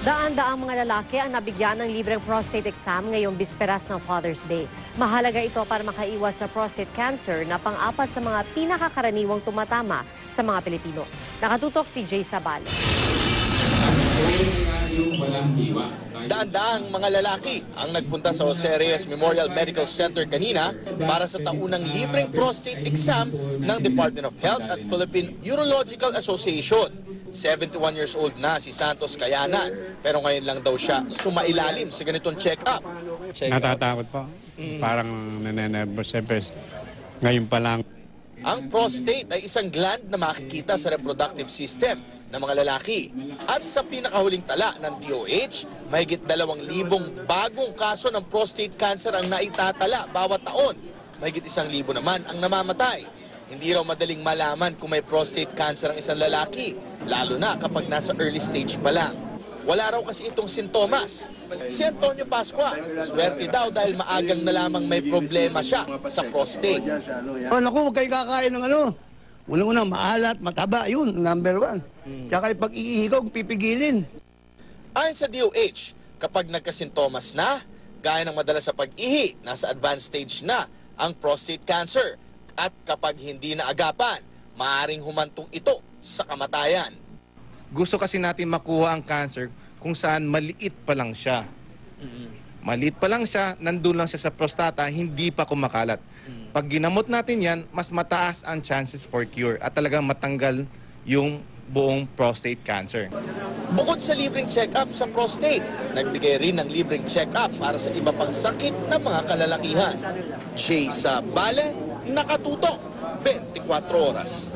Daan-daang mga lalaki ang nabigyan ng libreng prostate exam ngayong bisperas ng Father's Day. Mahalaga ito para makaiwas sa prostate cancer na pang-apat sa mga pinakakaraniwang tumatama sa mga Pilipino. Nakatutok si Jay Sabal. Daan-daang mga lalaki ang nagpunta sa Jose Reyes Memorial Medical Center kanina para sa taunang libreng prostate exam ng Department of Health at Philippine Urological Association. 71 years old na si Santos Kayanan, pero ngayon lang daw siya sumailalim sa ganitong check-up. Natatakot po. Parang nanenervous. Siyempre, ngayon pa lang. Ang prostate ay isang gland na makikita sa reproductive system ng mga lalaki. At sa pinakahuling tala ng DOH, mahigit 2,000 bagong kaso ng prostate cancer ang naitatala bawat taon. Mahigit 1,000 naman ang namamatay. Hindi raw madaling malaman kung may prostate cancer ang isang lalaki, lalo na kapag nasa early stage pa lang. Wala raw kasi itong sintomas. Si Antonio Pascua, swerte daw dahil maagang na lamang may problema siya sa prostate. Naku, huwag kayo kakain ng ano. Unang-una, maalat, mataba, yun, number 1. Kaya pag iihigaw, pipigilin. Ayon sa DOH, kapag nagkasintomas na, gaya ng madalas sa pag-ihi, nasa advanced stage na ang prostate cancer. At kapag hindi naagapan, maaaring humantong ito sa kamatayan. Gusto kasi natin makuha ang cancer kung saan maliit pa lang siya. Maliit pa lang siya, nandun lang siya sa prostata, hindi pa kumakalat. Pag ginamot natin yan, mas mataas ang chances for cure at talagang matanggal yung buong prostate cancer. Bukod sa libreng check-up sa prostate, nagbigay rin ng libreng check-up para sa iba pang sakit ng mga kalalakihan. Jay Sabale, nakatutok 24 oras.